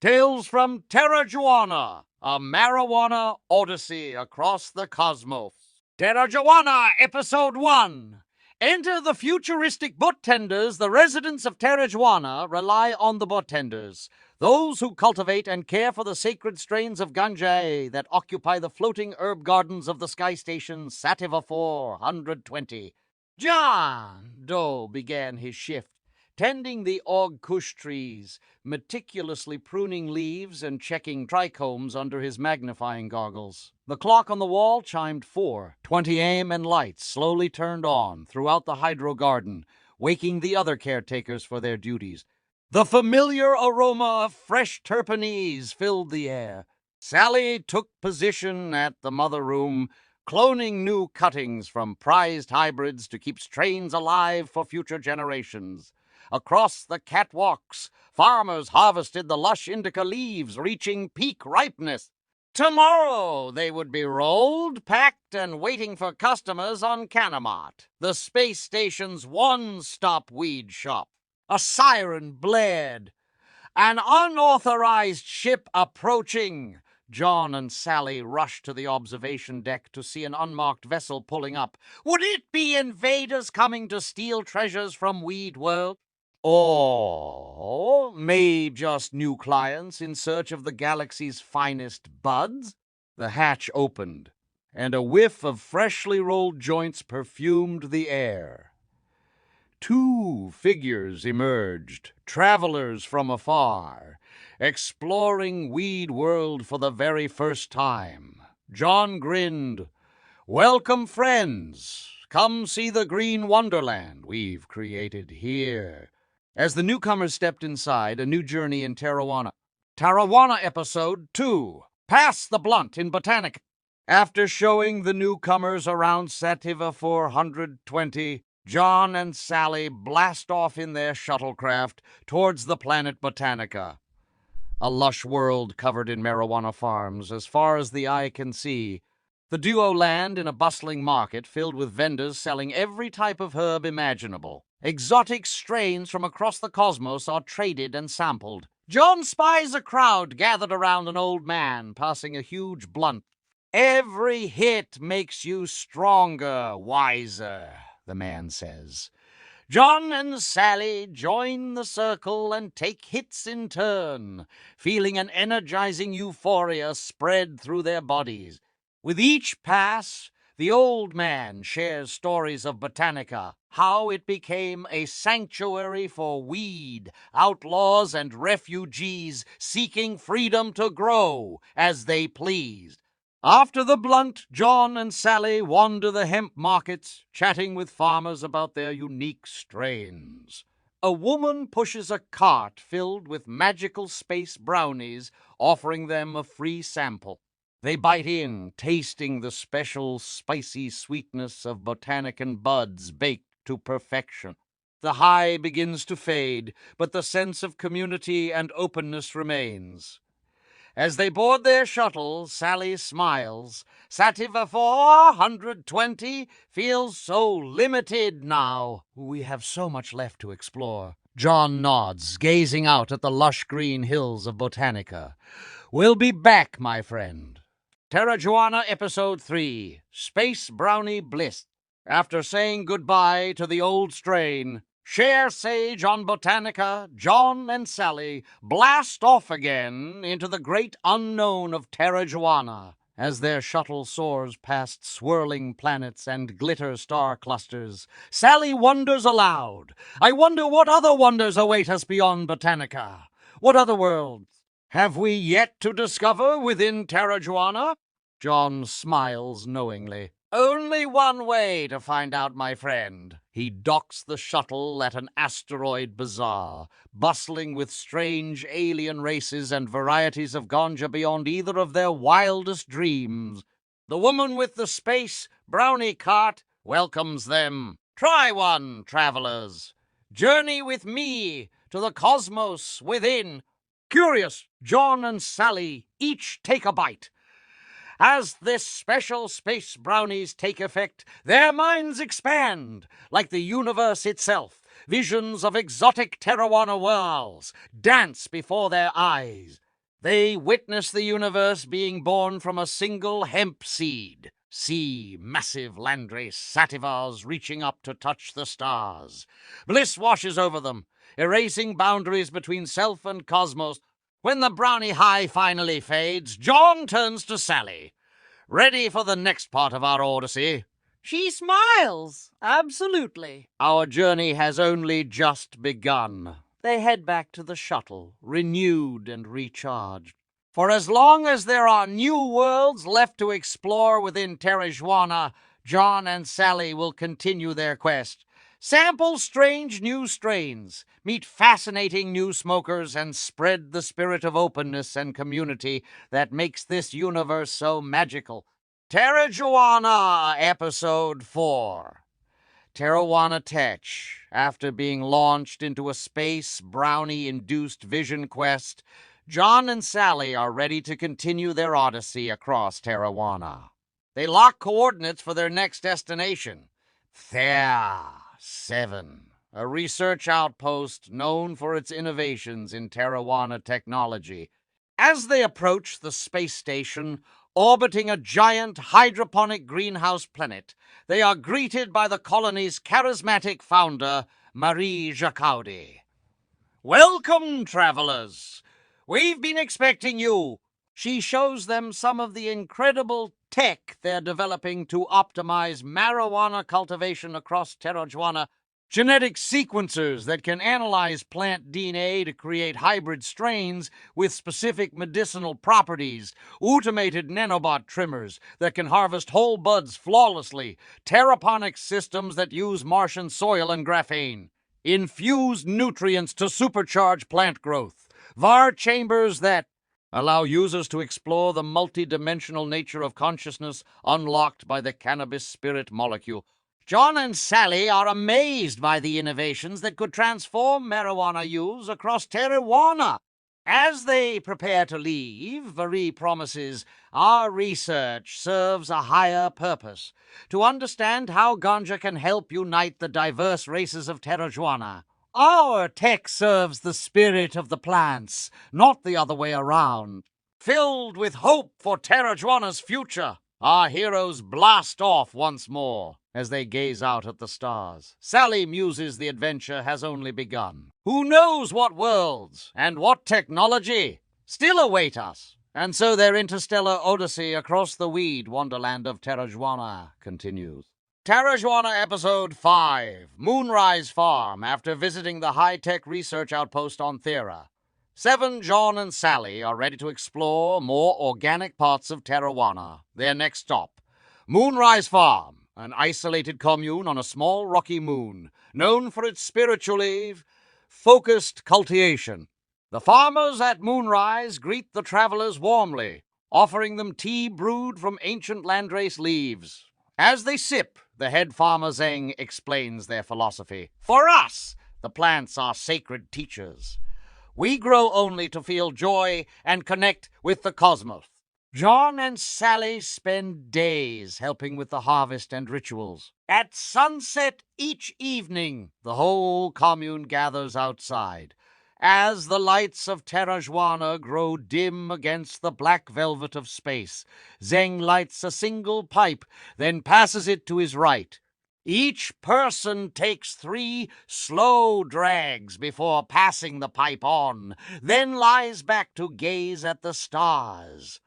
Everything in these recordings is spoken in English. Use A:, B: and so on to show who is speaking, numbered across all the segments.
A: Tales from Terrajuana, a marijuana odyssey across the cosmos. Terrajuana, Episode 1. Enter the futuristic budtenders. The residents of Terrajuana rely on the budtenders, those who cultivate and care for the sacred strains of ganja that occupy the floating herb gardens of the sky station Sativa 420. John Doe began his shift, tending the Og Kush trees, meticulously pruning leaves and checking trichomes under his magnifying goggles. The clock on the wall chimed 4:20 a.m. and lights slowly turned on throughout the hydro garden, waking the other caretakers for their duties. The familiar aroma of fresh terpenes filled the air. Sally took position at the mother room, cloning new cuttings from prized hybrids to keep strains alive for future generations. Across the catwalks, farmers harvested the lush indica leaves, reaching peak ripeness. Tomorrow they would be rolled, packed, and waiting for customers on Canamat, the space station's one-stop weed shop. A siren blared. An unauthorized ship approaching. John and Sally rushed to the observation deck to see an unmarked vessel pulling up. Would it be invaders coming to steal treasures from Weed World? Or maybe just new clients in search of the galaxy's finest buds? The hatch opened, and a whiff of freshly rolled joints perfumed the air. Two figures emerged, travelers from afar, exploring Weed World for the very first time. John grinned. Welcome, friends. Come see the green wonderland we've created here. As the newcomers stepped inside, a new journey in Terrajuana. Terrajuana Episode 2. Pass the blunt in Botanica. After showing the newcomers around Sativa 420, John and Sally blast off in their shuttlecraft towards the planet Botanica. A lush world covered in marijuana farms as far as the eye can see. The duo land in a bustling market filled with vendors selling every type of herb imaginable. Exotic strains from across the cosmos are traded and sampled. John spies a crowd gathered around an old man passing a huge blunt. Every hit makes you stronger, wiser, the man says. John and Sally join the circle and take hits in turn, feeling an energizing euphoria spread through their bodies. With each pass, the old man shares stories of Botanica, how it became a sanctuary for weed, outlaws, and refugees seeking freedom to grow as they pleased. After the blunt, John and Sally wander the hemp markets, chatting with farmers about their unique strains. A woman pushes a cart filled with magical space brownies, offering them a free sample. They bite in, tasting the special spicy sweetness of Botanican buds baked to perfection. The high begins to fade, but the sense of community and openness remains. As they board their shuttle, Sally smiles. Sativa 420 feels so limited now. We have so much left to explore. John nods, gazing out at the lush green hills of Botanica. We'll be back, my friend. Terrajuana Episode 3. Space Brownie Bliss. After saying goodbye to the old strain, share sage on Botanica, John and Sally blast off again into the great unknown of Terrajuana. As their shuttle soars past swirling planets and glitter star clusters, Sally wonders aloud. I wonder what other wonders await us beyond Botanica. What other worlds have we yet to discover within Terrajuana? John smiles knowingly. Only one way to find out, my friend. He docks the shuttle at an asteroid bazaar, bustling with strange alien races and varieties of ganja beyond either of their wildest dreams. The woman with the space brownie cart welcomes them. Try one, travelers. Journey with me to the cosmos within. Curious, John and Sally each take a bite. As this special space brownies take effect, their minds expand, like the universe itself. Visions of exotic Terrajuana worlds dance before their eyes. They witness the universe being born from a single hemp seed. See massive landrace sativars reaching up to touch the stars. Bliss washes over them, erasing boundaries between self and cosmos. When the brownie high finally fades, John turns to Sally, ready for the next part of our Odyssey.
B: She smiles. Absolutely.
A: Our journey has only just begun. They head back to the shuttle, renewed and recharged. For as long as there are new worlds left to explore within Terrajuana, John and Sally will continue their quest. Sample strange new strains, meet fascinating new smokers, and spread the spirit of openness and community that makes this universe so magical. Terrajuana, Episode 4. Terrajuana Tech, after being launched into a space brownie-induced vision quest, John and Sally are ready to continue their odyssey across Terrajuana. They lock coordinates for their next destination, Thea 7, a research outpost known for its innovations in Terrajuana technology. As they approach the space station, orbiting a giant hydroponic greenhouse planet, they are greeted by the colony's charismatic founder, Marie Jacoudi. Welcome, travelers. We've been expecting you. She shows them some of the incredible tech they're developing to optimize marijuana cultivation across Terrajuana. Genetic sequencers that can analyze plant DNA to create hybrid strains with specific medicinal properties, automated nanobot trimmers that can harvest whole buds flawlessly, terraponic systems that use Martian soil and graphene, infused nutrients to supercharge plant growth, VAR chambers that allow users to explore the multidimensional nature of consciousness unlocked by the cannabis spirit molecule. John and Sally are amazed by the innovations that could transform marijuana use across Terrajuana. As they prepare to leave, Varie promises, our research serves a higher purpose, to understand how ganja can help unite the diverse races of Terrajuana. Our tech serves the spirit of the plants, not the other way around. Filled with hope for Terrajuana's future, our heroes blast off once more as they gaze out at the stars. Sally muses the adventure has only begun. Who knows what worlds and what technology still await us? And so their interstellar odyssey across the weed wonderland of Terrajuana continues. Terrajuana Episode 5, Moonrise Farm, after visiting the high-tech research outpost on Thera. 7, John and Sally are ready to explore more organic parts of Terrajuana. Their next stop, Moonrise Farm, an isolated commune on a small rocky moon, known for its spiritually focused cultivation. The farmers at Moonrise greet the travelers warmly, offering them tea brewed from ancient landrace leaves. As they sip, the head farmer Zeng explains their philosophy. For us, the plants are sacred teachers. We grow only to feel joy and connect with the cosmos. John and Sally spend days helping with the harvest and rituals. At sunset each evening, the whole commune gathers outside. As the lights of Terrajuana grow dim against the black velvet of space, Zeng lights a single pipe, then passes it to his right. Each person takes 3 slow drags before passing the pipe on, then lies back to gaze at the stars.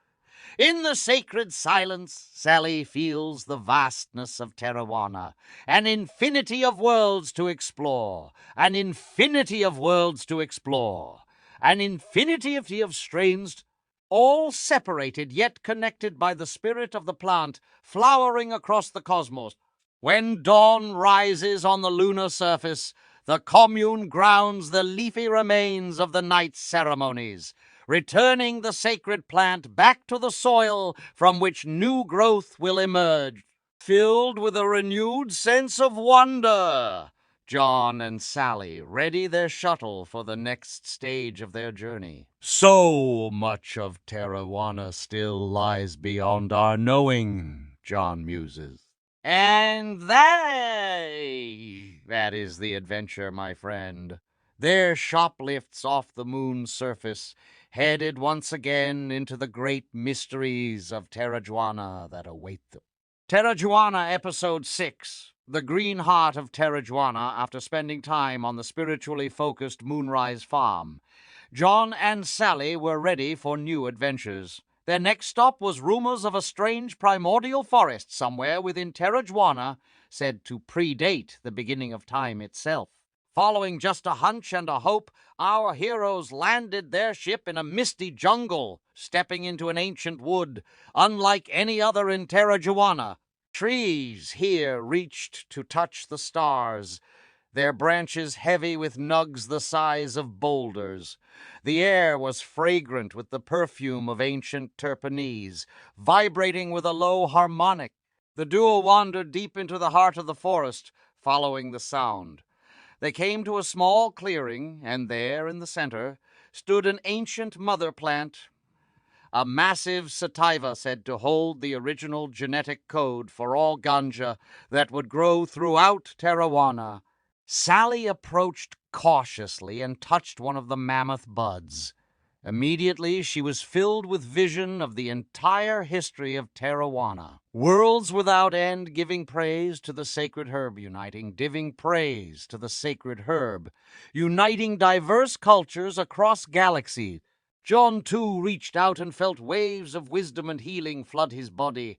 A: In the sacred silence, Sally feels the vastness of Terrajuana, an infinity of worlds to explore, an infinity of worlds to explore, an infinity of strains, all separated yet connected by the spirit of the plant flowering across the cosmos. When dawn rises on the lunar surface, the commune grounds the leafy remains of the night's ceremonies, returning the sacred plant back to the soil from which new growth will emerge. Filled with a renewed sense of wonder, John and Sally ready their shuttle for the next stage of their journey. So much of Terrajuana still lies beyond our knowing, John muses. And that is the adventure, my friend. Their shoplifts off the moon's surface, headed once again into the great mysteries of Terrajuana that await them. Terrajuana Episode 6, The Green Heart of Terrajuana. After spending time on the spiritually focused Moonrise Farm, John and Sally were ready for new adventures. Their next stop was rumors of a strange primordial forest somewhere within Terrajuana, said to predate the beginning of time itself. Following just a hunch and a hope, our heroes landed their ship in a misty jungle, stepping into an ancient wood, unlike any other in Terrajuana. Trees here reached to touch the stars, their branches heavy with nugs the size of boulders. The air was fragrant with the perfume of ancient terpenes, vibrating with a low harmonic. The duo wandered deep into the heart of the forest, following the sound. They came to a small clearing, and there, in the center, stood an ancient mother plant, a massive sativa said to hold the original genetic code for all ganja that would grow throughout Terrajuana. Sally approached cautiously and touched one of the mammoth buds. Immediately, she was filled with vision of the entire history of Terrajuana. Worlds without end giving praise to the sacred herb giving praise to the sacred herb, uniting diverse cultures across galaxies. John, too, reached out and felt waves of wisdom and healing flood his body.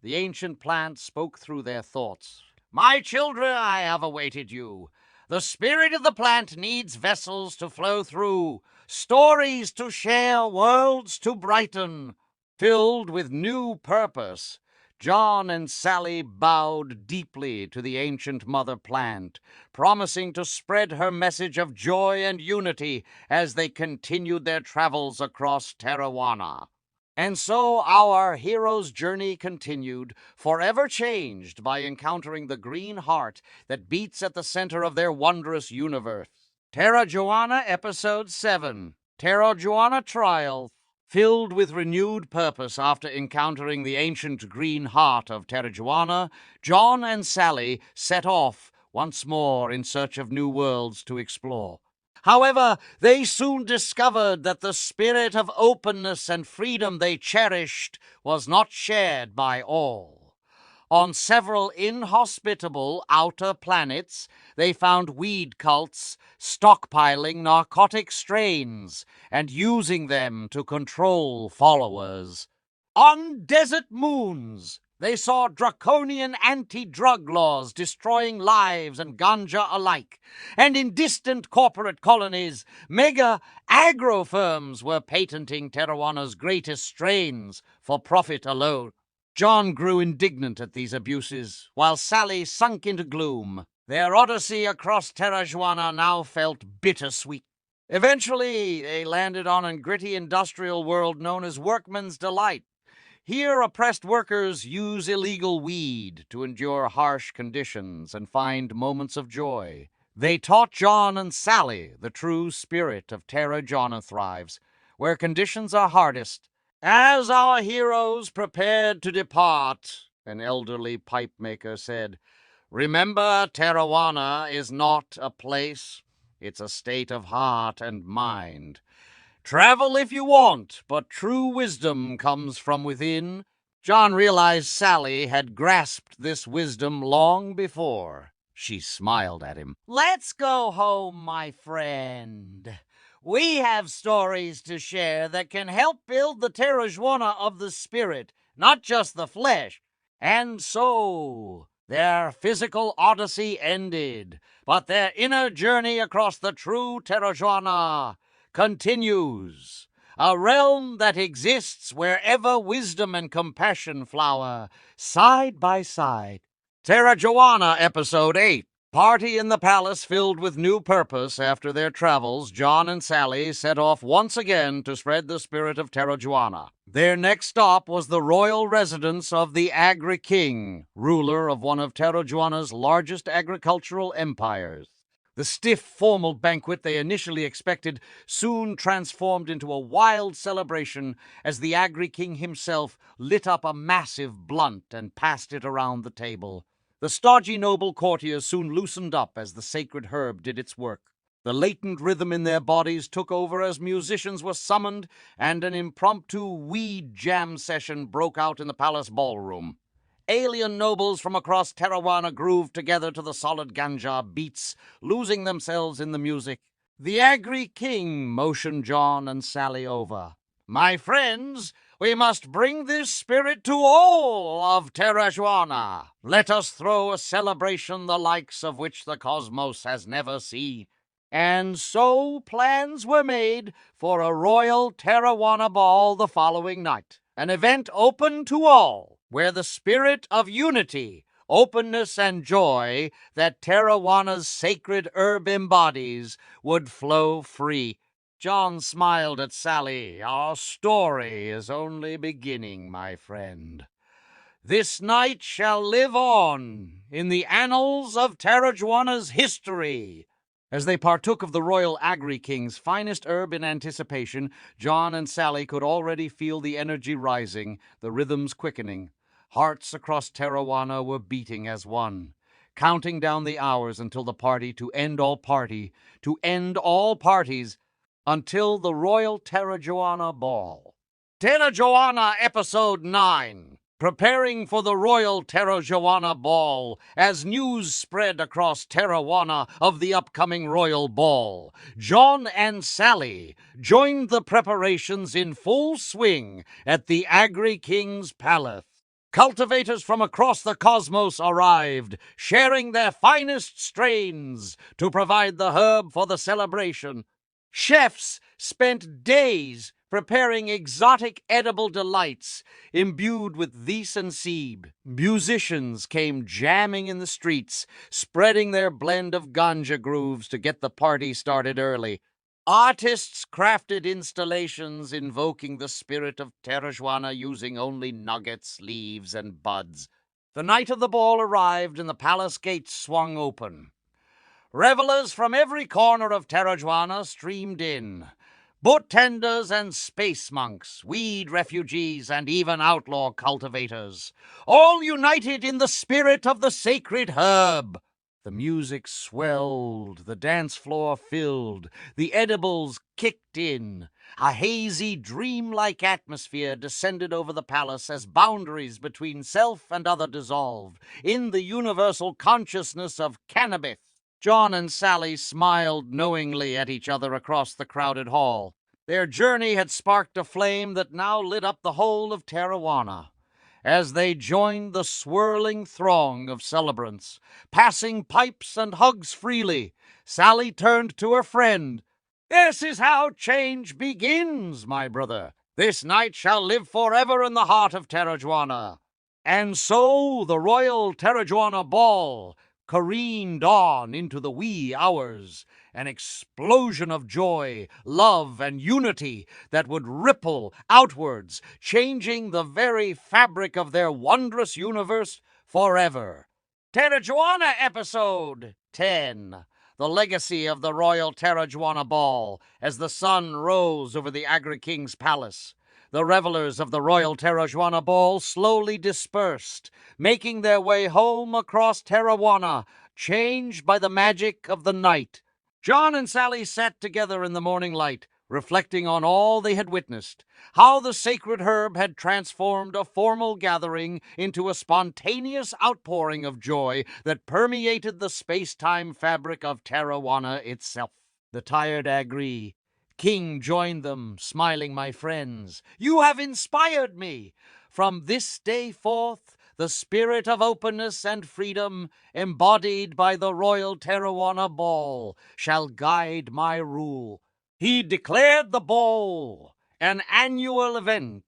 A: The ancient plant spoke through their thoughts. My children, I have awaited you. The spirit of the plant needs vessels to flow through, stories to share, worlds to brighten. Filled with new purpose, John and Sally bowed deeply to the ancient mother plant, promising to spread her message of joy and unity as they continued their travels across Terrajuana. And so our hero's journey continued, forever changed by encountering the green heart that beats at the center of their wondrous universe. Terrajuana Episode 7, Terrajuana Trial. Filled with renewed purpose after encountering the ancient green heart of Terrajuana, John and Sally set off once more in search of new worlds to explore. However, they soon discovered that the spirit of openness and freedom they cherished was not shared by all. On several inhospitable outer planets, they found weed cults stockpiling narcotic strains and using them to control followers. On desert moons, they saw draconian anti-drug laws destroying lives and ganja alike. And in distant corporate colonies, mega agro firms were patenting Terrajuana's greatest strains for profit alone. John grew indignant at these abuses, while Sally sunk into gloom. Their odyssey across Terrajuana now felt bittersweet. Eventually, they landed on a gritty industrial world known as Workman's Delight. Here, oppressed workers use illegal weed to endure harsh conditions and find moments of joy. They taught John and Sally the true spirit of Terrajuana thrives, where conditions are hardest. As our heroes prepared to depart, an elderly pipe maker said, remember, Terrajuana is not a place, it's a state of heart and mind. Travel if you want, but true wisdom comes from within. John realized Sally had grasped this wisdom long before. She smiled at him. Let's go home, my friend. We have stories to share that can help build the Terrajuana of the spirit, not just the flesh. And so, their physical odyssey ended, but their inner journey across the true Terrajuana continues. A realm that exists wherever wisdom and compassion flower, side by side. Terrajuana Episode 8. Party in the palace filled with new purpose after their travels, John and Sally set off once again to spread the spirit of Terrajuana. Their next stop was the royal residence of the Agri-King, ruler of one of Terrajuana's largest agricultural empires. The stiff, formal banquet they initially expected soon transformed into a wild celebration as the Agri-King himself lit up a massive blunt and passed it around the table. The stodgy noble courtiers soon loosened up as the sacred herb did its work. The latent rhythm in their bodies took over as musicians were summoned, and an impromptu weed jam session broke out in the palace ballroom. Alien nobles from across Terrajuana grooved together to the solid ganja beats, losing themselves in the music. The Agri King motioned John and Sally over. "My friends, we must bring this spirit to all of Terrajuana. Let us throw a celebration the likes of which the cosmos has never seen." And so plans were made for a royal Terrajuana ball the following night, an event open to all, where the spirit of unity, openness, and joy that Terrajuana's sacred herb embodies would flow free. John smiled at Sally. "Our story is only beginning, my friend. This night shall live on in the annals of Terrajuana's history." As they partook of the royal Agri-King's finest herb in anticipation, John and Sally could already feel the energy rising, the rhythms quickening. Hearts across Terrajuana were beating as one, counting down the hours until the party to end all parties, until the royal Terrajuana ball. Terrajuana Episode 9. Preparing for the royal Terrajuana ball. As news spread across Terrajuana of the upcoming royal ball, John and Sally joined the preparations in full swing at the Agri King's palace. Cultivators from across the cosmos arrived, sharing their finest strains to provide the herb for the celebration. Chefs spent days preparing exotic edible delights imbued with vis and seed. Musicians came jamming in the streets, spreading their blend of ganja grooves to get the party started early. Artists crafted installations invoking the spirit of Terrajuana using only nuggets, leaves, and buds. The night of the ball arrived and the palace gates swung open. Revelers from every corner of Terrajuana streamed in. Budtenders and space monks, weed refugees, and even outlaw cultivators, all united in the spirit of the sacred herb. The music swelled, the dance floor filled, the edibles kicked in. A hazy, dreamlike atmosphere descended over the palace as boundaries between self and other dissolved in the universal consciousness of cannabis. John and Sally smiled knowingly at each other across the crowded hall. Their journey had sparked a flame that now lit up the whole of Terrajuana. As they joined the swirling throng of celebrants, passing pipes and hugs freely, Sally turned to her friend. "This is how change begins, my brother. This night shall live forever in the heart of Terrajuana." And so the royal Terrajuana ball careened on into the wee hours, an explosion of joy, love, and unity that would ripple outwards, changing the very fabric of their wondrous universe forever. Terrajuana Episode 10. The legacy of the royal Terrajuana ball as the sun rose over the Agri King's palace. The revelers of the royal Terrajuana ball slowly dispersed, making their way home across Terrajuana, changed by the magic of the night. John and Sally sat together in the morning light, reflecting on all they had witnessed, how the sacred herb had transformed a formal gathering into a spontaneous outpouring of joy that permeated the space-time fabric of Terrajuana itself. The tired Agri King joined them, smiling. "My friends, you have inspired me. From this day forth, the spirit of openness and freedom, embodied by the royal Terrajuana ball, shall guide my rule." He declared the ball an annual event,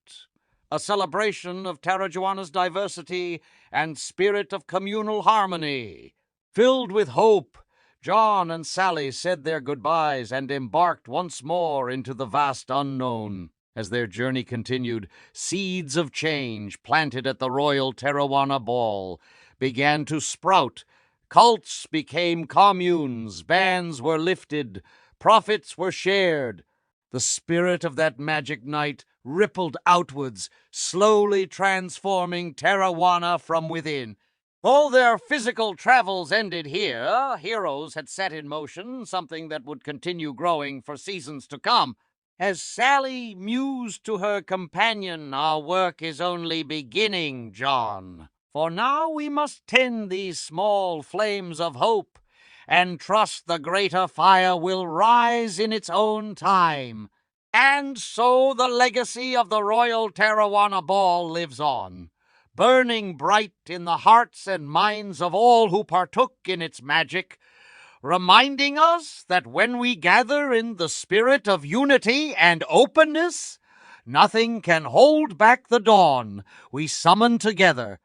A: a celebration of Terrajuana's diversity and spirit of communal harmony. Filled with hope, John and Sally said their goodbyes and embarked once more into the vast unknown. As their journey continued, seeds of change planted at the royal Terrajuana ball began to sprout. Cults became communes, bans were lifted, profits were shared. The spirit of that magic night rippled outwards, slowly transforming Terrajuana from within. Though their physical travels ended here, heroes had set in motion something that would continue growing for seasons to come. As Sally mused to her companion, "Our work is only beginning, John. For now we must tend these small flames of hope and trust the greater fire will rise in its own time." And so the legacy of the Royal Terrajuana Ball lives on, burning bright in the hearts and minds of all who partook in its magic, reminding us that when we gather in the spirit of unity and openness, nothing can hold back the dawn we summon together